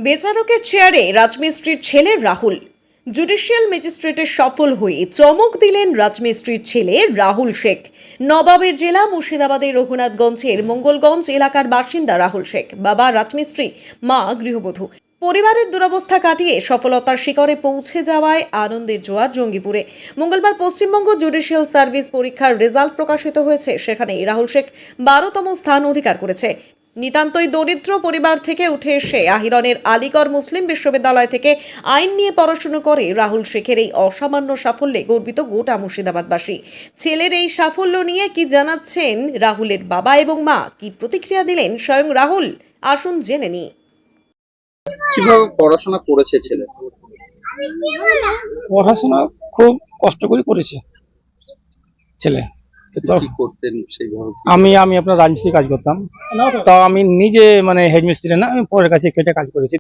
বেচারকের চেয়ারে রাজমিস্ত্রির ছেলে রাহুল। জুডিশিয়াল ম্যাজিস্ট্রেটে সফল হয়ে চমক দিলেন রাজমিস্ত্রির ছেলে রাহুল শেখ। নবাবের জেলা মুর্শিদাবাদের রঘুনাথগঞ্জের মঙ্গলগঞ্জ এলাকার বাসিন্দা রাহুল শেখ। বাবা রাজমিস্ত্রি, মা গৃহবধূ। পরিবারের দুরবস্থা কাটিয়ে সফলতার শিখরে পৌঁছে যাওয়ায় আনন্দের জোয়ার জঙ্গিপুরে। মঙ্গলবার পশ্চিমবঙ্গ জুডিশিয়াল সার্ভিস পরীক্ষার রেজাল্ট প্রকাশিত হয়েছে। সেখানে রাহুল শেখ 12তম স্থান অধিকার করেছে। নিতান্তই দরিদ্র পরিবার থেকে উঠে এসে আহিরনের আলিগড় মুসলিম বিশ্ববিদ্যালয় থেকে আইন নিয়ে পড়াশোনা করে রাহুল শেখের এই অসামান্য সাফল্যে গর্বিত গোটা মুর্শিদাবাদবাসী। ছেলের এই সাফল্য নিয়ে কি জানাচ্ছেন রাহুলের বাবা এবং মা, কি প্রতিক্রিয়া দিলেন স্বয়ং রাহুল, আসুন জেনে নিই। কিভাবে পড়াশোনা করেছে ছেলে? পড়াশোনা খুব কষ্ট করে করেছে ছেলে। তো কি করতেন সেইভাবে? আমি আপনার রাজমিস্ত্রি কাজ করতাম। তো আমি নিজে মানে হেড মিস্ত্রি না, আমি পরের কাছে খেটে কাজ করেছি।